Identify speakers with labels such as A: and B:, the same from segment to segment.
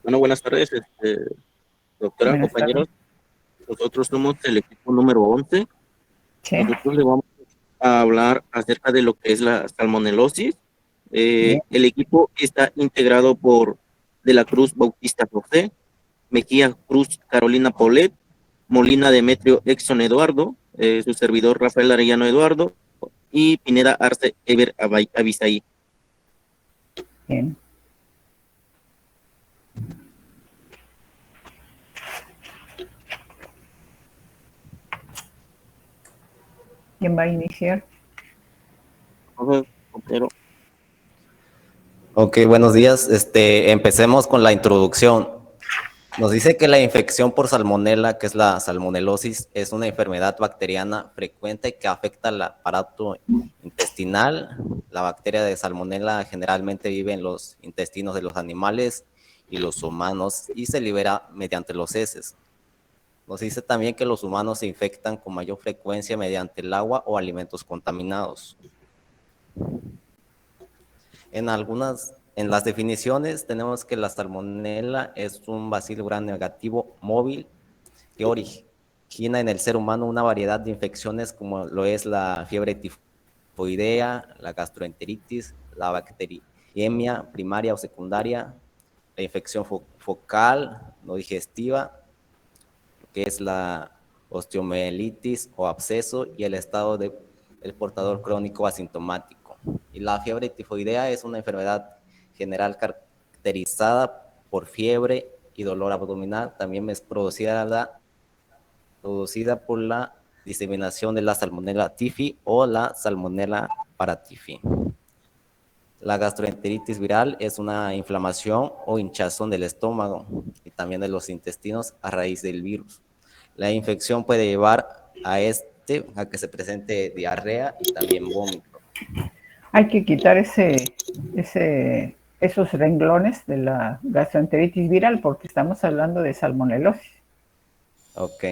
A: Bueno, buenas tardes, doctora,
B: Buenas tardes.
A: compañeros. Nosotros somos el equipo número 11.
B: Sí,
A: Nosotros le vamos a hablar acerca de lo que es la salmonelosis.
B: bien,
A: El equipo está integrado por De la Cruz Bautista José, Mejía Cruz Carolina Paulet, Molina Demetrio Exxon Eduardo, su servidor Rafael Arellano Eduardo y Pineda Arce Ever Abisaí.
B: bien. ¿Quién va a iniciar?
A: Entonces, compañero,
C: Ok, buenos días. Empecemos con la introducción. Nos dice que la infección por salmonela, que es la salmonelosis, es una enfermedad bacteriana frecuente que afecta al aparato intestinal. La bacteria de salmonela generalmente vive en los intestinos de los animales y los humanos y se libera mediante los heces. Nos dice también que los humanos se infectan con mayor frecuencia mediante el agua o alimentos contaminados. En las definiciones tenemos que la salmonela es un bacilo gram negativo móvil que origina en el ser humano una variedad de infecciones como lo es la fiebre tifoidea, la gastroenteritis, la bacteriemia primaria o secundaria, la infección focal no digestiva, que es la osteomielitis o absceso y el estado del portador crónico asintomático. Y la fiebre tifoidea es una enfermedad general caracterizada por fiebre y dolor abdominal. También es producida por la diseminación de la Salmonella typhi o la Salmonella paratyphi. La gastroenteritis viral es una inflamación o hinchazón del estómago y también de los intestinos a raíz del virus. La infección puede llevar a que se presente diarrea y también vómito.
B: Hay que quitar esos renglones de la gastroenteritis viral porque estamos hablando de salmonelosis.
C: Ok.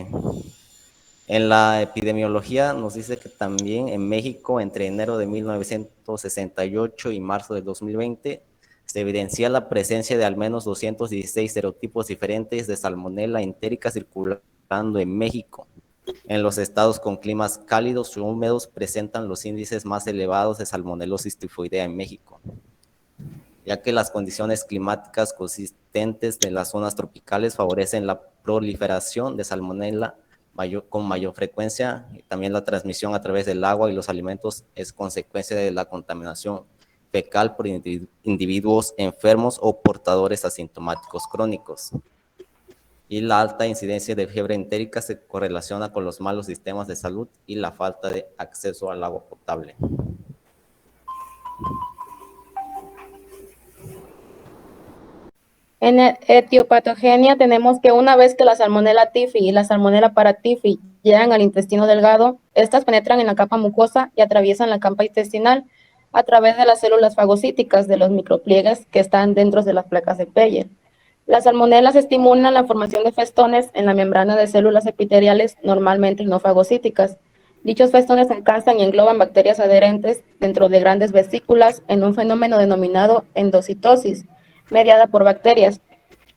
C: En la epidemiología nos dice que también en México, entre enero de 1968 y marzo de 2020, se evidencia la presencia de al menos 216 serotipos diferentes de salmonella entérica circulando en México. En los estados con climas cálidos y húmedos presentan los índices más elevados de salmonelosis tifoidea en México, ya que las condiciones climáticas consistentes de las zonas tropicales favorecen la proliferación de salmonella con mayor frecuencia, y también la transmisión a través del agua y los alimentos es consecuencia de la contaminación fecal por individuos enfermos o portadores asintomáticos crónicos. Y la alta incidencia de fiebre entérica se correlaciona con los malos sistemas de salud y la falta de acceso al agua potable.
D: En etiopatogenia tenemos que una vez que la Salmonella typhi y la Salmonella paratyphi llegan al intestino delgado, estas penetran en la capa mucosa y atraviesan la capa intestinal a través de las células fagocíticas de los micropliegues que están dentro de las placas de Peyer. Las salmonelas estimulan la formación de festones en la membrana de células epiteliales normalmente no fagocíticas. Dichos festones alcanzan y engloban bacterias adherentes dentro de grandes vesículas en un fenómeno denominado endocitosis, mediada por bacterias,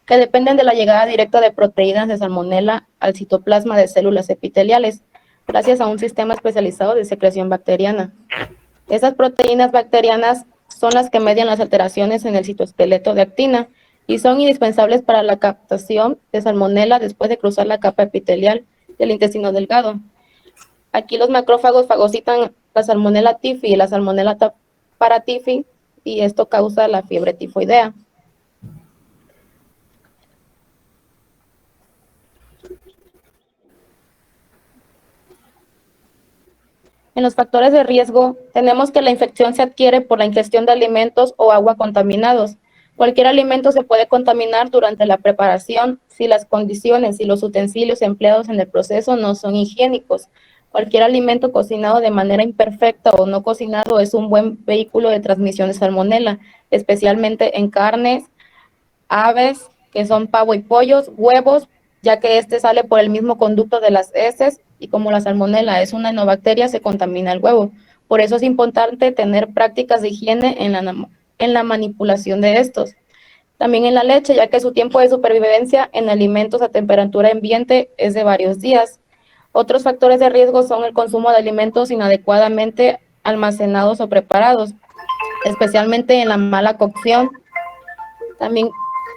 D: que dependen de la llegada directa de proteínas de salmonela al citoplasma de células epiteliales, gracias a un sistema especializado de secreción bacteriana. Esas proteínas bacterianas son las que median las alteraciones en el citoesqueleto de actina y son indispensables para la captación de salmonela después de cruzar la capa epitelial del intestino delgado. Aquí los macrófagos fagocitan la salmonella typhi y la salmonella paratyphi y esto causa la fiebre tifoidea. En los factores de riesgo, tenemos que la infección se adquiere por la ingestión de alimentos o agua contaminados. Cualquier alimento se puede contaminar durante la preparación si las condiciones y los utensilios empleados en el proceso no son higiénicos. Cualquier alimento cocinado de manera imperfecta o no cocinado es un buen vehículo de transmisión de salmonela, especialmente en carnes, aves, que son pavo y pollos, huevos, ya que este sale por el mismo conducto de las heces y como la salmonela es una enobacteria, se contamina el huevo. Por eso es importante tener prácticas de higiene en la manipulación de estos. También en la leche, ya que su tiempo de supervivencia en alimentos a temperatura ambiente es de varios días. Otros factores de riesgo son el consumo de alimentos inadecuadamente almacenados o preparados, especialmente en la mala cocción. También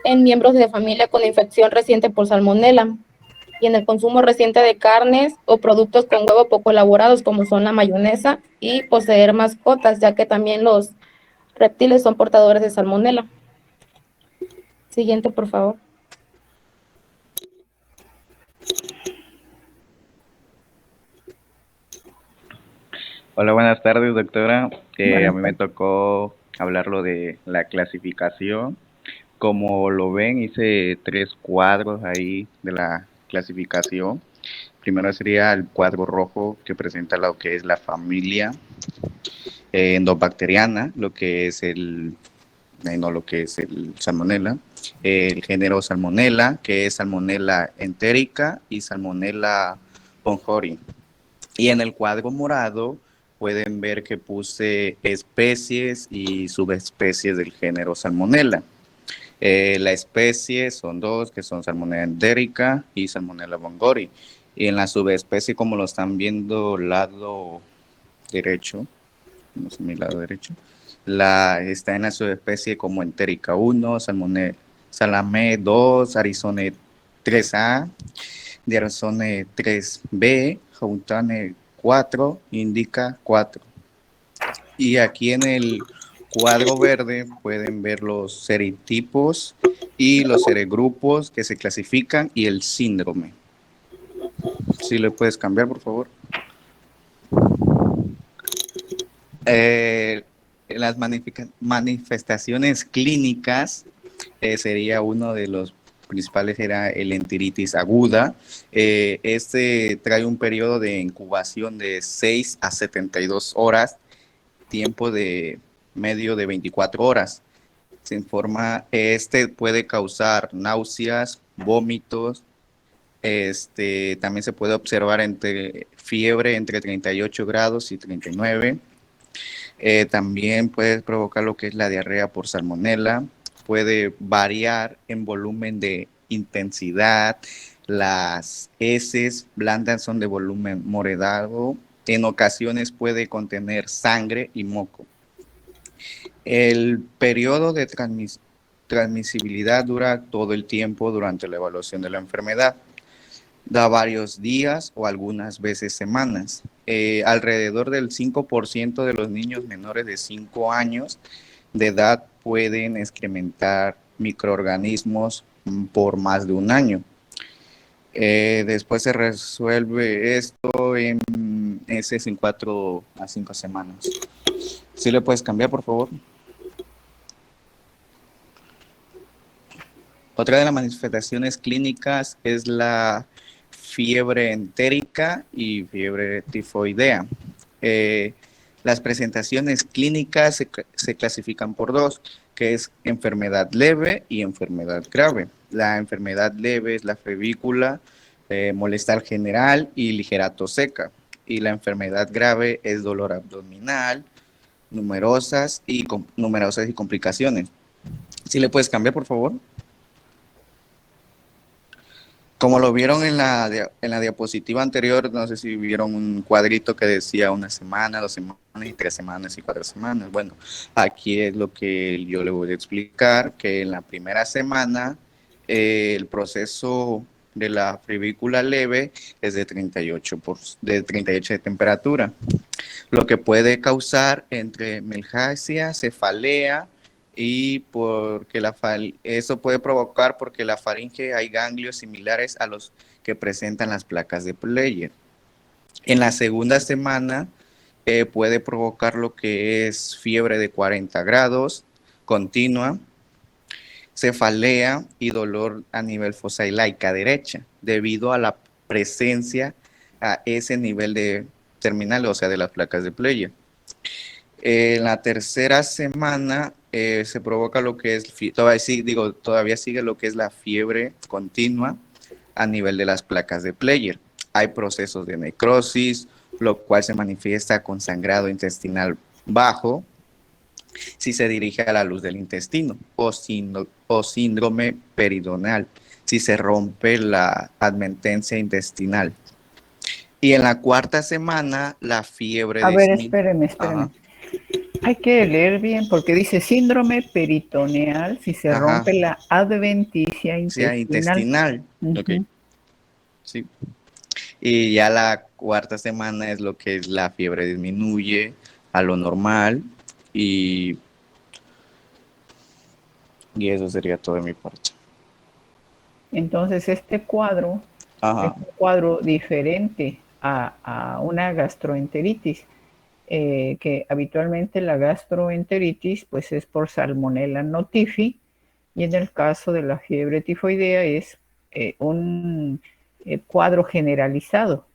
D: en miembros de familia con infección reciente por salmonela y en el consumo reciente de carnes o productos con huevo poco elaborados, como son la mayonesa, y poseer mascotas, ya que también los reptiles son portadores de salmonela. Siguiente, por favor.
E: Hola, buenas tardes, doctora. A
B: Buenas
E: mí me
B: tardes.
E: tocó hablar lo de la clasificación. Como lo ven, hice 3 cuadros ahí de la clasificación. Primero sería el cuadro rojo, que presenta lo que es la familia endobacteriana, lo que es lo que es el Salmonella, el género Salmonella, que es Salmonella entérica y Salmonella bonjori. Y en el cuadro morado pueden ver que puse especies y subespecies del género Salmonella. La especie son dos, que son Salmonella entérica y Salmonella bonjori. Y en la subespecie, como lo están viendo lado derecho, no sé, mi lado derecho, está en la subespecie como entérica 1, Salame 2, Arizone 3A, Dearsone 3B, Jautane 4, Indica 4. Y aquí en el cuadro verde pueden ver los serotipos y los seregrupos que se clasifican y el síndrome. Si le puedes cambiar, por favor. Las manifestaciones clínicas sería uno de los principales, era el enteritis aguda. Este trae un periodo de incubación de 6 a 72 horas, tiempo de medio de 24 horas. Se informa, puede causar náuseas, vómitos. También se puede observar fiebre entre 38 grados y 39. También puede provocar lo que es la diarrea por salmonela. Puede variar en volumen de intensidad. Las heces blandas son de volumen moredado. En ocasiones puede contener sangre y moco. El periodo de transmisibilidad dura todo el tiempo durante la evaluación de la enfermedad. Da varios días o algunas veces semanas. Alrededor del 5% de los niños menores de 5 años de edad pueden excrementar microorganismos por más de un año. Después se resuelve esto en 4 a 5 semanas. ¿Sí le puedes cambiar, por favor? Otra de las manifestaciones clínicas es la fiebre entérica y fiebre tifoidea. Las presentaciones clínicas se clasifican por dos, que es enfermedad leve y enfermedad grave. La enfermedad leve es la febrícula, molestar general y ligera tos seca. Y la enfermedad grave es dolor abdominal, numerosas y complicaciones. ¿Sí le puedes cambiar, por favor? Como lo vieron en la diapositiva anterior, no sé si vieron un cuadrito que decía 1 semana, 2 semanas, y 3 semanas y 4 semanas. Bueno, aquí es lo que yo le voy a explicar, que en la primera semana el proceso de la febrícula leve es de 38 de temperatura, lo que puede causar entre melgasia, cefalea, y porque eso puede provocar porque en la faringe hay ganglios similares a los que presentan las placas de Player. En la segunda semana puede provocar lo que es fiebre de 40 grados continua, cefalea y dolor a nivel fosa ilíaca derecha, debido a la presencia a ese nivel de terminal, o sea, de las placas de Player. En la tercera semana se provoca lo que es, todavía sigue lo que es la fiebre continua a nivel de las placas de Player. Hay procesos de necrosis, lo cual se manifiesta con sangrado intestinal bajo, si se dirige a la luz del intestino, o síndrome peridoneal, si se rompe la admetencia intestinal. Y en la cuarta semana, la fiebre
B: A ver,
E: disminuye.
B: espéreme. Hay que leer bien porque dice síndrome peritoneal si se rompe la adventicia intestinal.
E: Ok, sí. Y ya la cuarta semana es lo que es la fiebre disminuye a lo normal y eso sería todo de mi parte.
B: Entonces este cuadro es un cuadro diferente a una gastroenteritis, que habitualmente la gastroenteritis pues es por Salmonella notifi, y en el caso de la fiebre tifoidea es un cuadro generalizado.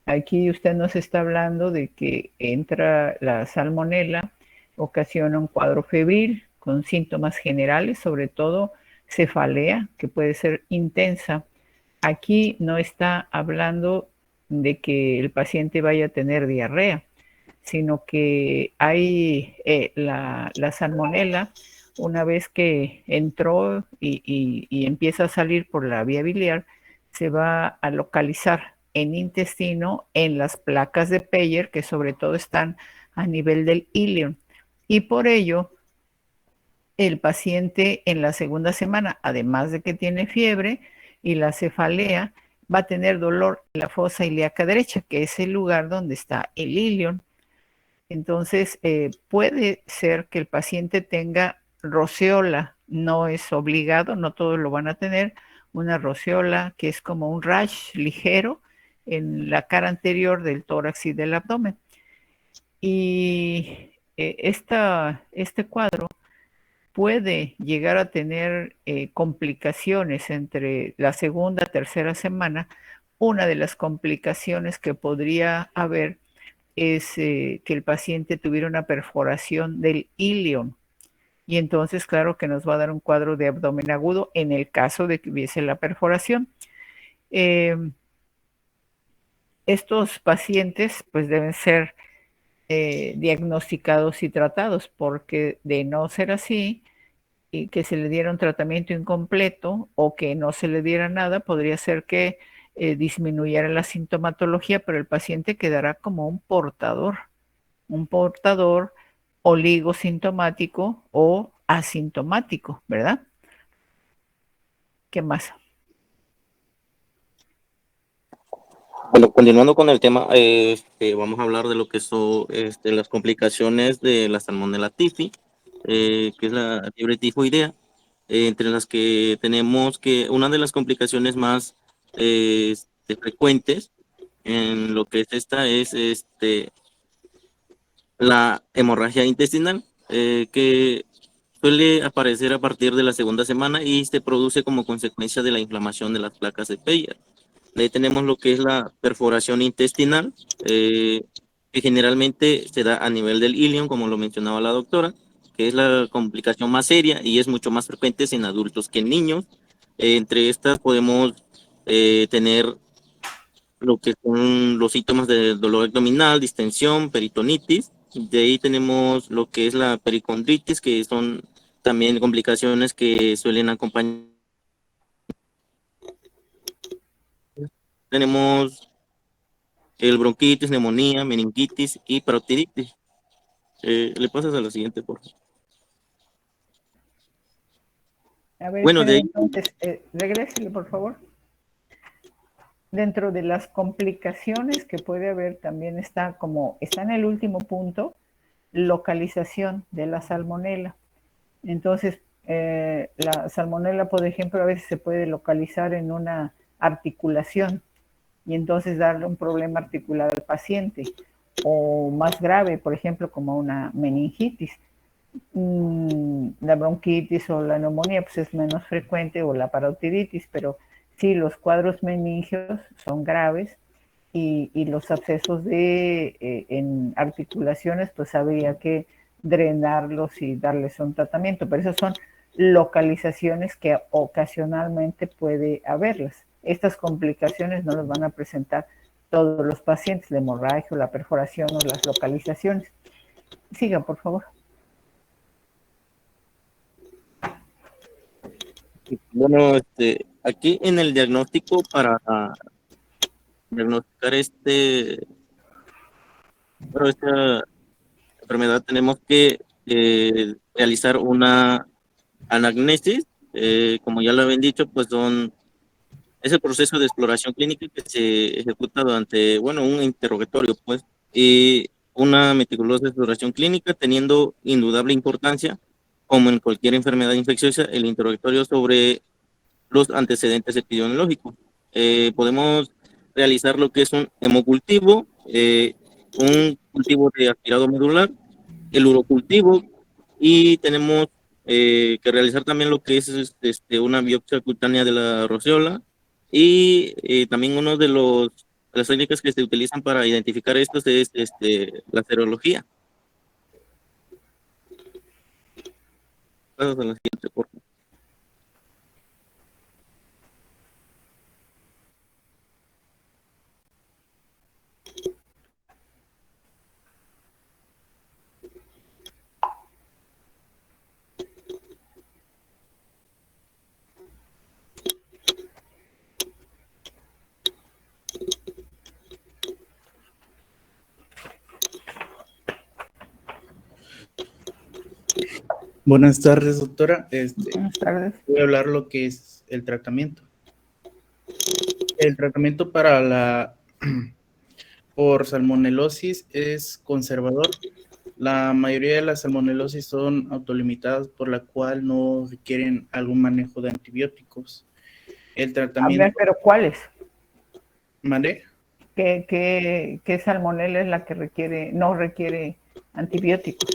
B: Aquí usted nos está hablando de que entra la salmonela, ocasiona un cuadro febril con síntomas generales, sobre todo cefalea, que puede ser intensa. Aquí no está hablando de que el paciente vaya a tener diarrea, sino que hay la salmonela, una vez que entró y empieza a salir por la vía biliar, se va a localizar en intestino, en las placas de Peyer, que sobre todo están a nivel del ilion. Y por ello, el paciente en la segunda semana, además de que tiene fiebre y la cefalea, va a tener dolor en la fosa ilíaca derecha, que es el lugar donde está el ilion. Entonces, puede ser que el paciente tenga roceola, no es obligado, no todos lo van a tener, una roceola que es como un rash ligero en la cara anterior del tórax y del abdomen. Y este cuadro puede llegar a tener complicaciones entre la segunda, tercera semana. Una de las complicaciones que podría haber es que el paciente tuviera una perforación del ilion. Y entonces, claro que nos va a dar un cuadro de abdomen agudo en el caso de que hubiese la perforación. Estos pacientes pues deben ser diagnosticados y tratados, porque de no ser así, y que se le diera un tratamiento incompleto o que no se le diera nada, podría ser que disminuyera la sintomatología, pero el paciente quedará como un portador oligosintomático o asintomático, ¿verdad? ¿Qué más?
A: Bueno, continuando con el tema, vamos a hablar de lo que son las complicaciones de la Salmonella Typhi, que es la fiebre tifoidea, entre las que tenemos que una de las complicaciones más frecuentes en lo que es esta es la hemorragia intestinal, que suele aparecer a partir de la segunda semana y se produce como consecuencia de la inflamación de las placas de Peyer. Ahí tenemos lo que es la perforación intestinal, que generalmente se da a nivel del ilion, como lo mencionaba la doctora, que es la complicación más seria y es mucho más frecuente en adultos que en niños. Entre estas podemos tener lo que son los síntomas de dolor abdominal, distensión, peritonitis. De ahí tenemos lo que es la pericondritis, que son también complicaciones que suelen acompañar. Tenemos el bronquitis, neumonía, meningitis y parotiditis. Le pasas a la siguiente, por favor.
B: A ver,
A: Bueno, de ahí,
B: entonces, regrésele, por favor. Dentro de las complicaciones que puede haber, también está en el último punto, localización de la salmonela. Entonces, la salmonela, por ejemplo, a veces se puede localizar en una articulación y entonces darle un problema articular al paciente. O más grave, por ejemplo, como una meningitis. La bronquitis o la neumonía pues es menos frecuente, o la parotiditis, pero sí, los cuadros meningios son graves y los abscesos en articulaciones, pues habría que drenarlos y darles un tratamiento, pero esas son localizaciones que ocasionalmente puede haberlas. Estas complicaciones no las van a presentar todos los pacientes, la hemorragia, la perforación o las localizaciones. Siga, por favor.
A: Bueno, aquí en el diagnóstico para diagnosticar bueno, esta enfermedad tenemos que realizar una anamnesis, como ya lo habían dicho, pues es el proceso de exploración clínica que se ejecuta durante, bueno, un interrogatorio, pues, y una meticulosa exploración clínica teniendo indudable importancia, como en cualquier enfermedad infecciosa, el interrogatorio sobre los antecedentes epidemiológicos. Podemos realizar lo que es un hemocultivo, un cultivo de aspirado medular, el urocultivo, y tenemos que realizar también lo que es una biopsia cutánea de la roceola, y también uno de las técnicas que se utilizan para identificar estos es la serología. Pasas a la siguiente, por favor.
F: Buenas tardes, doctora.
B: Buenas tardes.
F: Voy a hablar lo que es el tratamiento. El tratamiento por salmonelosis es conservador. La mayoría de las salmonelosis son autolimitadas, por la cual no requieren algún manejo de antibióticos. El
B: A
F: tratamiento...
B: ver, pero ¿cuáles?
F: ¿Mandé?
B: ¿Qué salmonela es la que no requiere antibióticos?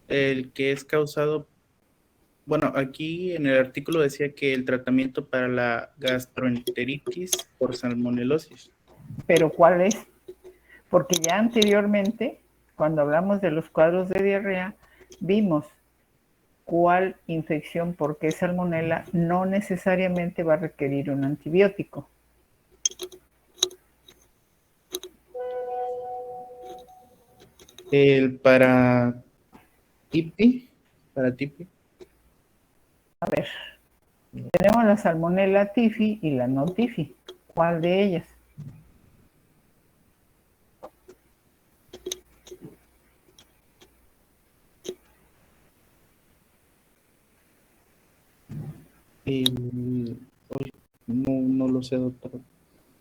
F: El que es causado... Bueno, aquí en el artículo decía que el tratamiento para la gastroenteritis por salmonelosis.
B: ¿Pero cuál es? Porque ya anteriormente, cuando hablamos de los cuadros de diarrea, vimos cuál infección por qué salmonela no necesariamente va a requerir un antibiótico.
F: El para TIPI,
B: A ver, tenemos la salmonela tifi y la no tifi. ¿Cuál de ellas?
F: No lo sé, doctor.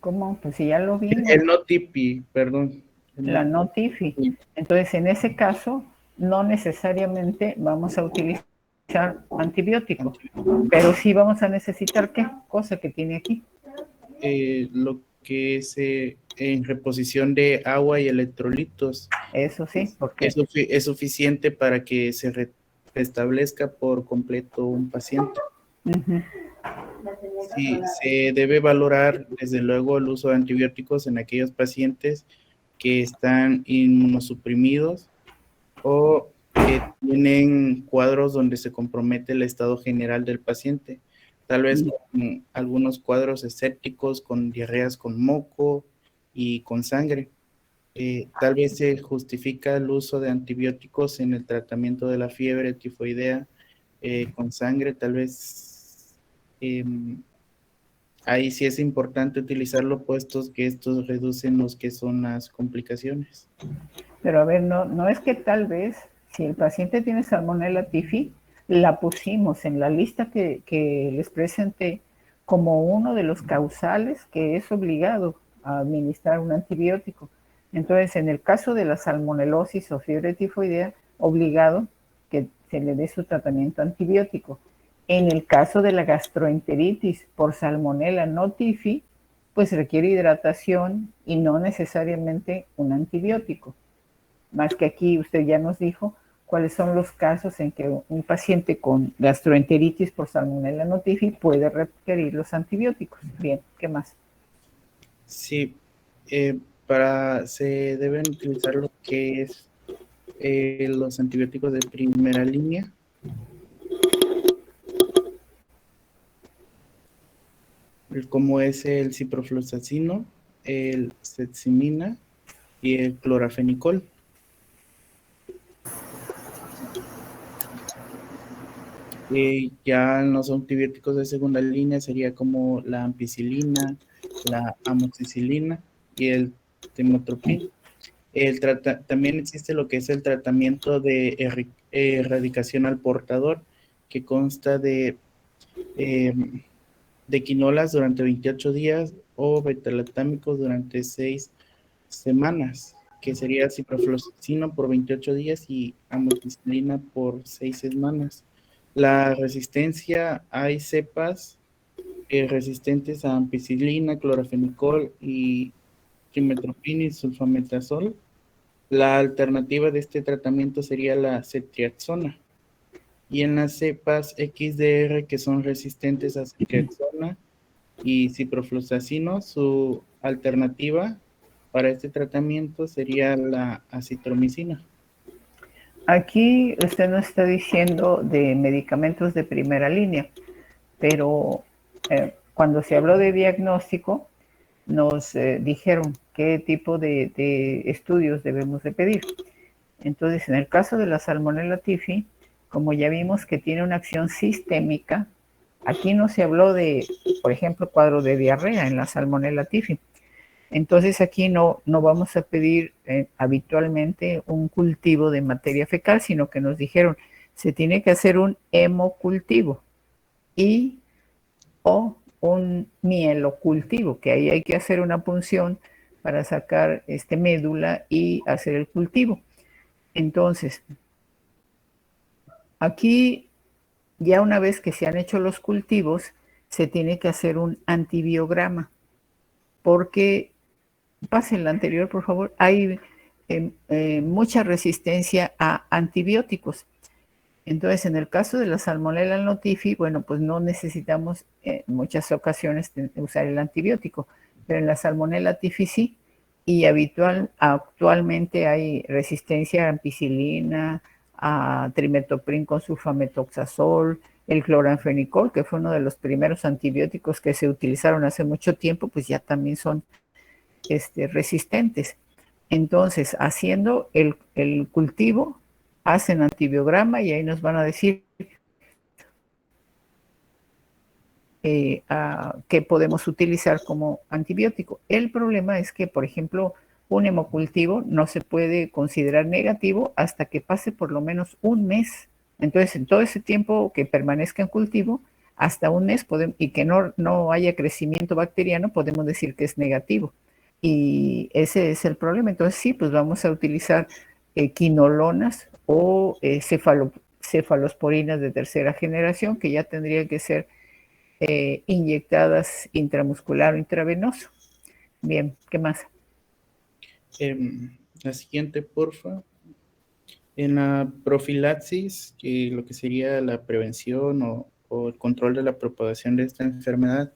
B: ¿Cómo? Pues si ya lo vimos.
F: El no TIPI, perdón.
B: La no tifi. Entonces, en ese caso, no necesariamente vamos a utilizar antibióticos, pero sí vamos a necesitar ¿qué cosa que tiene aquí?
F: Lo que es en reposición de agua y electrolitos.
B: Eso sí, porque
F: Es suficiente para que se restablezca por completo un paciente. Sí, se debe valorar desde luego el uso de antibióticos en aquellos pacientes que están inmunosuprimidos o que tienen cuadros donde se compromete el estado general del paciente, tal vez con algunos cuadros escépticos, con diarreas con moco y con sangre. Tal vez se justifica el uso de antibióticos en el tratamiento de la fiebre tifoidea con sangre, tal vez ahí sí es importante utilizarlo, puestos que estos reducen los que son las complicaciones.
B: Pero a ver, no es que tal vez, si el paciente tiene salmonella tifi, la pusimos en la lista que les presenté como uno de los causales que es obligado a administrar un antibiótico. Entonces, en el caso de la salmonelosis o fiebre tifoidea, obligado que se le dé su tratamiento antibiótico. En el caso de la gastroenteritis por salmonella no tifi, pues requiere hidratación y no necesariamente un antibiótico. Más que aquí usted ya nos dijo cuáles son los casos en que un paciente con gastroenteritis por salmonella no tifi puede requerir los antibióticos. Bien, ¿qué más?
F: Sí, se deben utilizar lo que es los antibióticos de primera línea. Como es el ciprofloxacino, el cetsimina y el clorafenicol. Ya en los antibióticos de segunda línea sería como la ampicilina, la amoxicilina y el trimotoprim. También existe lo que es el tratamiento de erradicación al portador, que consta de quinolas durante 28 días o betalantámicos durante 6 semanas, que sería ciprofloxacino por 28 días y amoxicilina por 6 semanas. La resistencia, hay cepas resistentes a ampicilina, clorfenicol y trimethoprim y sulfametazol. La alternativa de este tratamiento sería la ceftriaxona. Y en las cepas XDR que son resistentes a ceftriaxona y ciprofloxacino, su alternativa para este tratamiento sería la acitromicina.
B: Aquí usted nos está diciendo de medicamentos de primera línea, pero cuando se habló de diagnóstico, nos dijeron qué tipo de estudios debemos de pedir. Entonces, en el caso de la Salmonella typhi, como ya vimos que tiene una acción sistémica, aquí no se habló de, por ejemplo, cuadro de diarrea en la Salmonella typhi. Entonces aquí no vamos a pedir habitualmente un cultivo de materia fecal, sino que nos dijeron, se tiene que hacer un hemocultivo y o un mielocultivo, que ahí hay que hacer una punción para sacar médula y hacer el cultivo. Entonces, aquí ya una vez que se han hecho los cultivos, se tiene que hacer un antibiograma, porque, pase el anterior por favor, hay mucha resistencia a antibióticos. Entonces, en el caso de la Salmonella typhi, bueno, pues no necesitamos en muchas ocasiones usar el antibiótico, pero en la Salmonella typhi sí, y actualmente hay resistencia a ampicilina, a trimethoprim con sulfametoxazol, el cloranfenicol, que fue uno de los primeros antibióticos que se utilizaron hace mucho tiempo, pues ya también son resistentes. Entonces, haciendo el cultivo, hacen antibiograma y ahí nos van a decir qué podemos utilizar como antibiótico. El problema es que, por ejemplo, un hemocultivo no se puede considerar negativo hasta que pase por lo menos un mes. Entonces, en todo ese tiempo que permanezca en cultivo, hasta un mes y que no haya crecimiento bacteriano, podemos decir que es negativo. Y ese es el problema. Entonces, sí, pues vamos a utilizar quinolonas o cefalosporinas de tercera generación, que ya tendrían que ser inyectadas intramuscular o intravenoso. Bien, ¿qué más?
F: La siguiente, porfa. En la profilaxis, que lo que sería la prevención o el control de la propagación de esta enfermedad,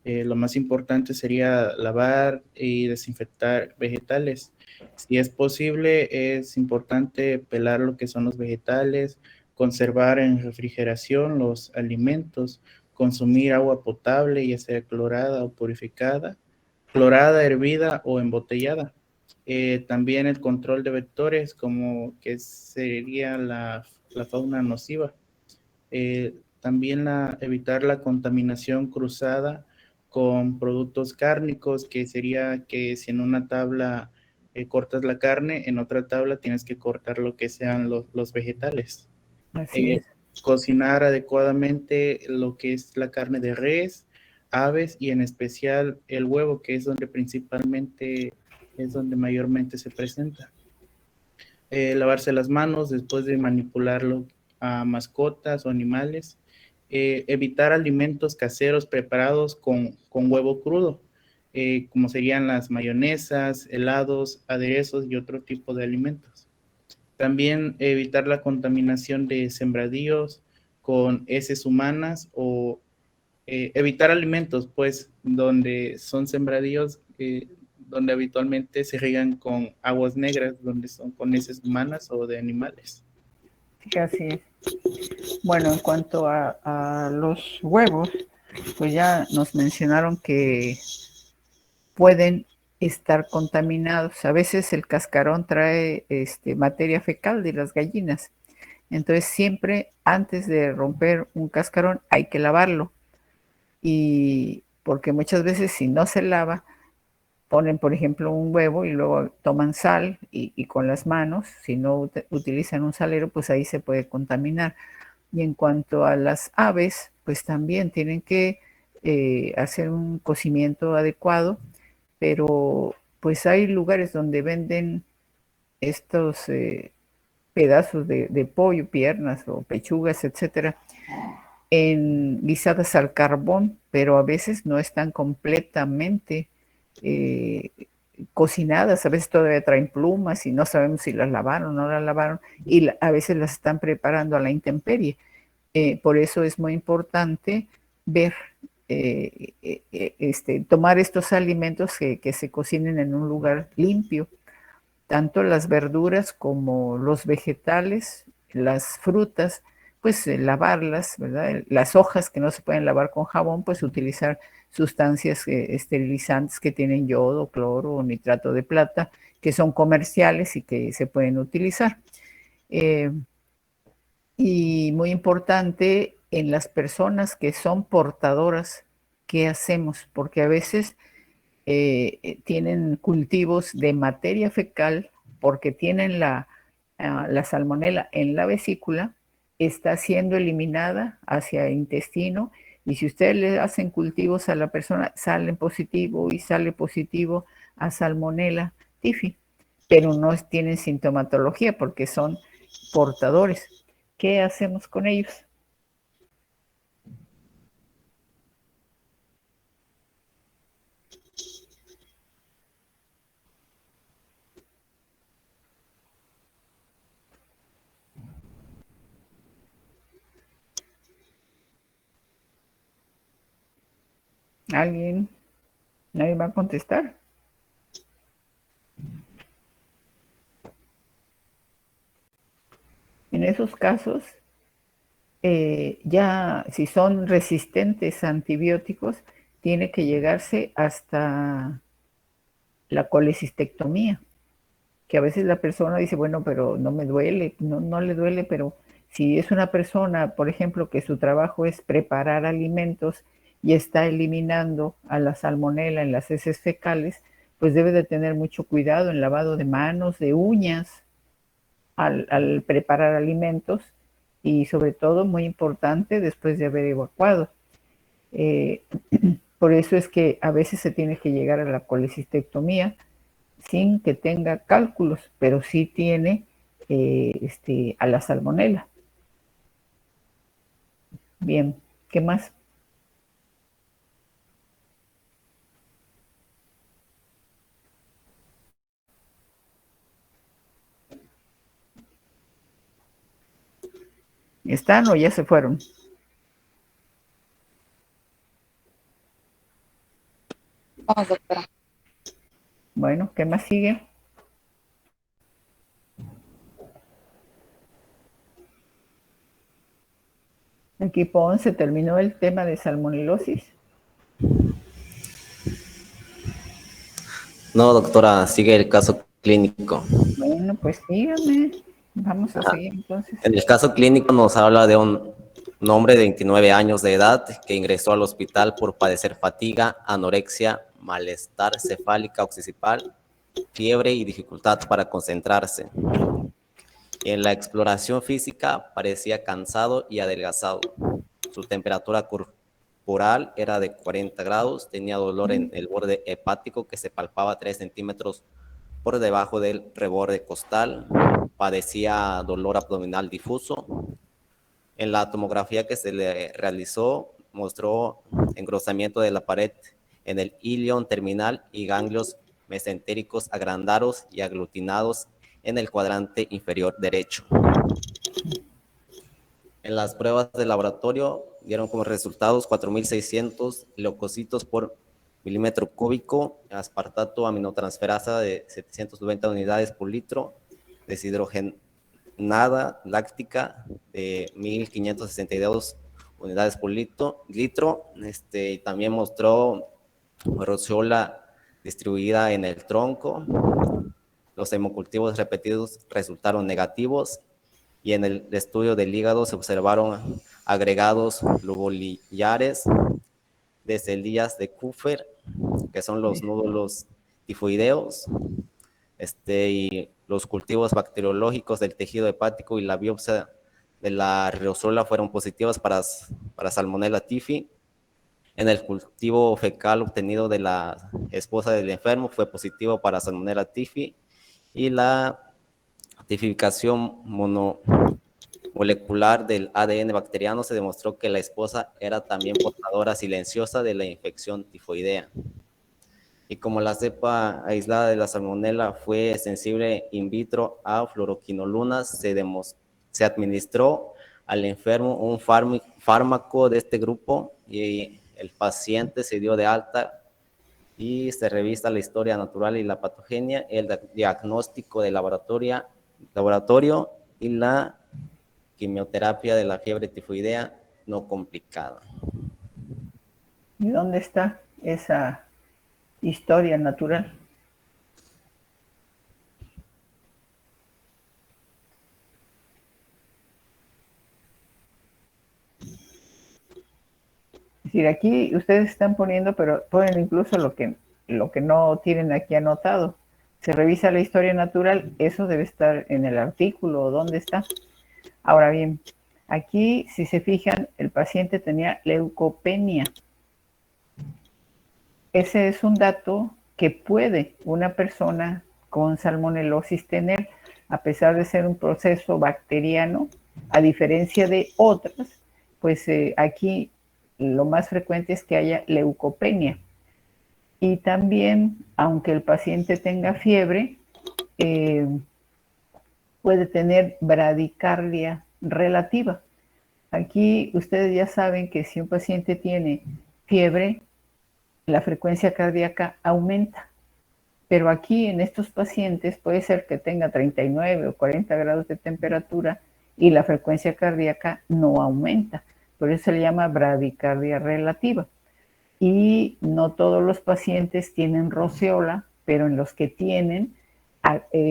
F: lo más importante sería lavar y desinfectar vegetales. Si es posible, es importante pelar lo que son los vegetales, conservar en refrigeración los alimentos, consumir agua potable, ya sea clorada o purificada, clorada, hervida o embotellada. También el control de vectores, como que sería la fauna nociva. También evitar la contaminación cruzada con productos cárnicos, que sería que si en una tabla cortas la carne, en otra tabla tienes que cortar lo que sean los vegetales.
B: Así es.
F: Cocinar adecuadamente lo que es la carne de res, aves y en especial el huevo, que es donde mayormente se presenta. Lavarse las manos después de manipularlo a mascotas o animales. Evitar alimentos caseros preparados con huevo crudo, como serían las mayonesas, helados, aderezos y otro tipo de alimentos. También evitar la contaminación de sembradíos con heces humanas o evitar alimentos, pues, donde son sembradíos, donde habitualmente se riegan con aguas negras, donde son con heces humanas o de animales.
B: Sí, así es. Bueno, en cuanto a los huevos, pues ya nos mencionaron que pueden estar contaminados. A veces el cascarón trae materia fecal de las gallinas. Entonces siempre antes de romper un cascarón hay que lavarlo. Y porque muchas veces si no se lava, ponen por ejemplo un huevo y luego toman sal y con las manos, si no utilizan un salero, pues ahí se puede contaminar. Y en cuanto a las aves, pues también tienen que hacer un cocimiento adecuado, pero pues hay lugares donde venden estos pedazos de pollo, piernas o pechugas, etcétera, guisadas al carbón, pero a veces no están completamente eh, cocinadas, a veces todavía traen plumas y no sabemos si las lavaron o no las lavaron, y a veces las están preparando a la intemperie. Por eso es muy importante ver, tomar estos alimentos que se cocinen en un lugar limpio, tanto las verduras como los vegetales, las frutas, pues lavarlas, ¿verdad? Las hojas que no se pueden lavar con jabón, pues utilizar sustancias esterilizantes que tienen yodo, cloro o nitrato de plata, que son comerciales y que se pueden utilizar. Y muy importante en las personas que son portadoras, ¿qué hacemos? Porque a veces tienen cultivos de materia fecal porque tienen la salmonela en la vesícula, está siendo eliminada hacia el intestino, y si ustedes le hacen cultivos a la persona, salen positivo y sale positivo a salmonela tifi, pero no tienen sintomatología porque son portadores. ¿Qué hacemos con ellos? ¿Alguien? ¿Nadie va a contestar? En esos casos, ya si son resistentes a antibióticos, tiene que llegarse hasta la colecistectomía, que a veces la persona dice, bueno, pero no me duele, no le duele, pero si es una persona, por ejemplo, que su trabajo es preparar alimentos y está eliminando a la salmonela en las heces fecales, pues debe de tener mucho cuidado en lavado de manos, de uñas, al preparar alimentos, y sobre todo, muy importante, después de haber evacuado. Por eso es que a veces se tiene que llegar a la colecistectomía sin que tenga cálculos, pero sí tiene a la salmonela. Bien, ¿qué más? ¿Están o ya se fueron?
D: Vamos, doctora.
B: Bueno, ¿qué más sigue? Equipo 11, terminó el tema de salmonelosis.
C: No, doctora, sigue el caso clínico.
B: Bueno, pues síganme. Vamos a seguir entonces.
C: En el caso clínico nos habla de un hombre de 29 años de edad que ingresó al hospital por padecer fatiga, anorexia, malestar cefálica occipital, fiebre y dificultad para concentrarse. En la exploración física parecía cansado y adelgazado. Su temperatura corporal era de 40 grados, tenía dolor en el borde hepático que se palpaba 3 centímetros por debajo del reborde costal, padecía dolor abdominal difuso. En la tomografía que se le realizó mostró engrosamiento de la pared en el ilion terminal y ganglios mesentéricos agrandados y aglutinados en el cuadrante inferior derecho. En las pruebas de laboratorio dieron como resultados 4.600 leucocitos por milímetro cúbico, aspartato aminotransferasa de 790 unidades por litro, deshidrogenada láctica de 1.562 unidades por litro, y también mostró roceola distribuida en el tronco. Los hemocultivos repetidos resultaron negativos y en el estudio del hígado se observaron agregados lobulares de celdas de Kupffer, que son los nódulos tifoideos, y los cultivos bacteriológicos del tejido hepático y la biopsia de la riozola fueron positivas para Salmonella typhi. En el cultivo fecal obtenido de la esposa del enfermo fue positivo para Salmonella typhi, y la tipificación molecular del ADN bacteriano se demostró que la esposa era también portadora silenciosa de la infección tifoidea. Y como la cepa aislada de la salmonela fue sensible in vitro a fluoroquinolonas, se administró al enfermo un fármaco de este grupo y el paciente se dio de alta y se revisa la historia natural y la patogenia, el diagnóstico de laboratorio y la quimioterapia de la fiebre tifoidea no complicada.
B: ¿Y dónde está esa historia natural? Es decir, aquí ustedes están poniendo, pero ponen incluso lo que no tienen aquí anotado. Se revisa la historia natural, eso debe estar en el artículo, ¿dónde está? Ahora bien, aquí, si se fijan, el paciente tenía leucopenia. Ese es un dato que puede una persona con salmonelosis tener, a pesar de ser un proceso bacteriano, a diferencia de otras, pues aquí lo más frecuente es que haya leucopenia. Y también, aunque el paciente tenga fiebre, puede tener bradicardia relativa. Aquí ustedes ya saben que si un paciente tiene fiebre, la frecuencia cardíaca aumenta. Pero aquí en estos pacientes puede ser que tenga 39 o 40 grados de temperatura y la frecuencia cardíaca no aumenta. Por eso se le llama bradicardia relativa. Y no todos los pacientes tienen roceola, pero en los que tienen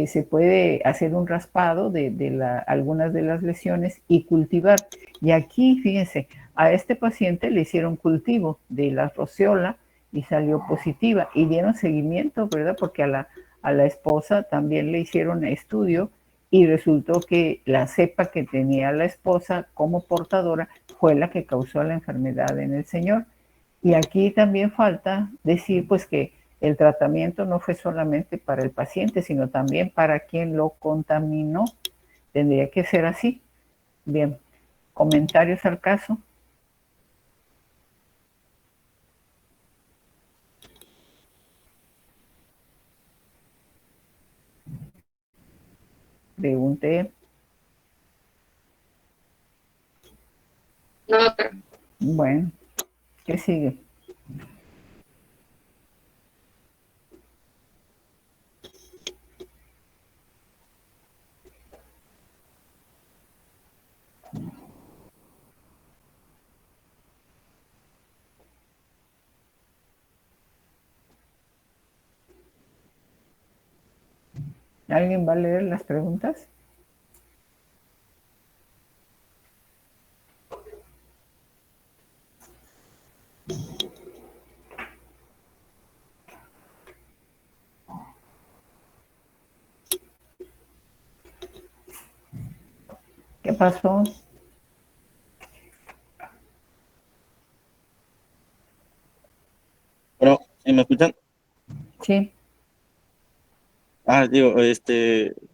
B: se puede hacer un raspado de algunas de las lesiones y cultivar. Y aquí, fíjense, a este paciente le hicieron cultivo de la roceola y salió positiva y dieron seguimiento, ¿verdad? Porque a la esposa también le hicieron estudio y resultó que la cepa que tenía la esposa como portadora fue la que causó la enfermedad en el señor. Y aquí también falta decir pues que el tratamiento no fue solamente para el paciente, sino también para quien lo contaminó. Tendría que ser así. Bien, ¿comentarios al caso? Pregunté.
D: No.
B: Bueno, ¿qué sigue? ¿Alguien va a leer las preguntas? ¿Qué pasó?
A: Bueno, ¿me escuchan?
B: Sí.
A: Digo,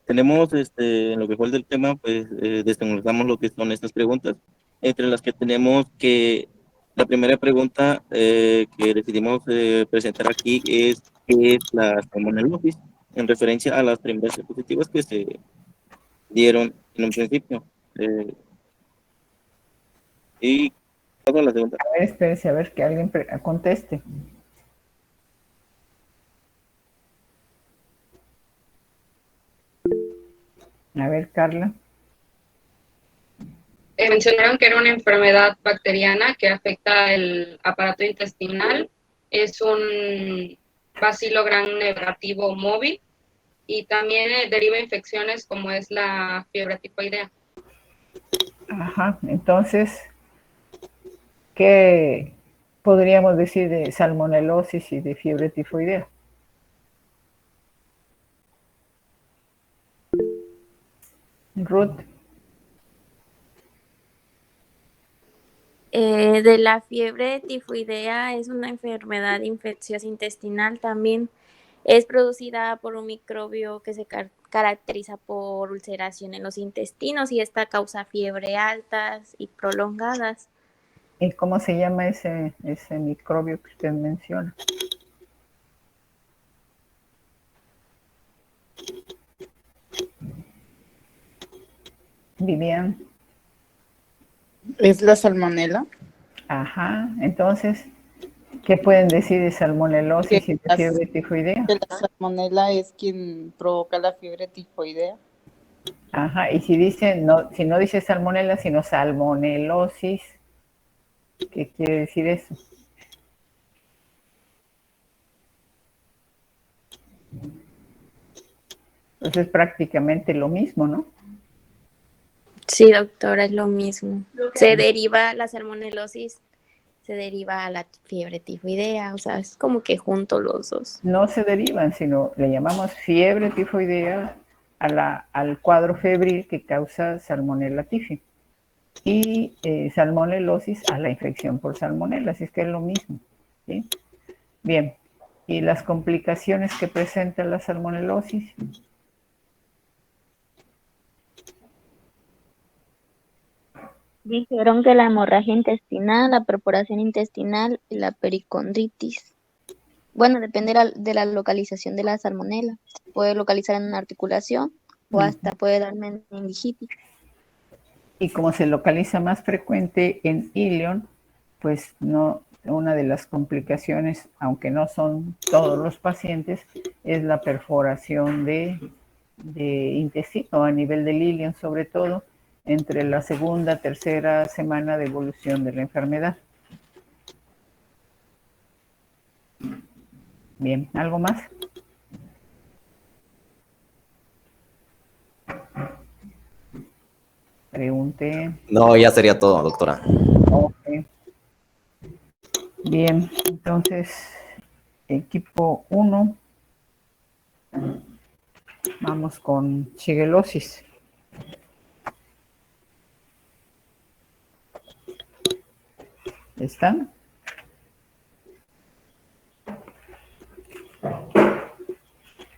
A: tenemos, en lo que fue el del tema, pues, desglosamos lo que son estas preguntas, entre las que tenemos que, la primera pregunta que decidimos presentar aquí es, ¿qué es la salmonelosis? En referencia a las primeras diapositivas que se dieron en un principio. Y paso a la segunda.
B: A ver, espérense a ver que alguien conteste. A ver, Carla.
D: Mencionaron que era una enfermedad bacteriana que afecta el aparato intestinal. Es un bacilo gram negativo móvil y también deriva infecciones como es la fiebre tifoidea.
B: Ajá, entonces, ¿qué podríamos decir de salmonelosis y de fiebre tifoidea? Ruth.
G: De la fiebre tifoidea es una enfermedad infecciosa intestinal también. Es producida por un microbio que se caracteriza por ulceración en los intestinos y esta causa fiebre altas y prolongadas.
B: ¿Y cómo se llama ese microbio que usted menciona? Vivian.
H: ¿Es la salmonela?
B: Ajá, entonces, ¿qué pueden decir de salmonelosis y de fiebre tifoidea?
H: Que la salmonela es quien provoca la fiebre tifoidea.
B: Ajá, y si dice, no, si no dice salmonela, sino salmonelosis, ¿qué quiere decir eso? Entonces es prácticamente lo mismo, ¿no?
G: Sí, doctora, es lo mismo. Se deriva la salmonelosis, se deriva a la fiebre tifoidea, o sea, es como que junto los dos.
B: No se derivan, sino le llamamos fiebre tifoidea al cuadro febril que causa salmonella tifi y salmonelosis a la infección por salmonella, así es que es lo mismo, ¿sí? Bien, ¿y las complicaciones que presenta la salmonelosis?
I: Dijeron que la hemorragia intestinal, la perforación intestinal y la pericondritis. Bueno, depende de la localización de la salmonela. Se puede localizar en una articulación o hasta puede dar meningitis.
B: Y como se localiza más frecuente en ilion, pues no, una de las complicaciones, aunque no son todos los pacientes, es la perforación de intestino a nivel del ilion, sobre todo entre la segunda, tercera semana de evolución de la enfermedad. Bien, ¿algo más? Pregunté.
C: No, ya sería todo, doctora.
B: Ok. Bien, entonces, equipo 1, vamos con shigellosis. ¿Están?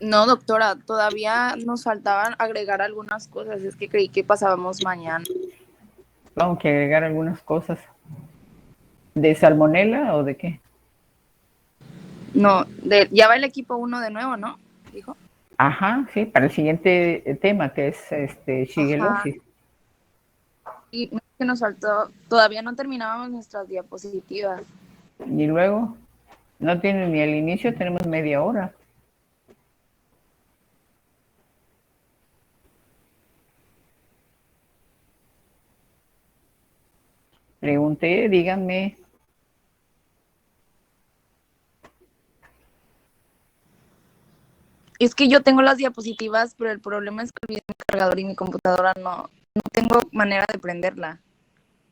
H: No, doctora, todavía nos faltaban agregar algunas cosas, es que creí que pasábamos mañana.
B: Vamos que agregar algunas cosas. ¿De salmonela o de qué?
H: No, ya va el equipo 1 de nuevo, ¿no? Dijo.
B: Ajá, sí, para el siguiente tema que es shigellosis.
H: Y que nos faltó, todavía no terminábamos nuestras diapositivas.
B: Y luego, no tienen ni el inicio, tenemos media hora. Pregunté, díganme.
H: Es que yo tengo las diapositivas, pero el problema es que olvidé mi cargador y mi computadora no tengo manera de prenderla.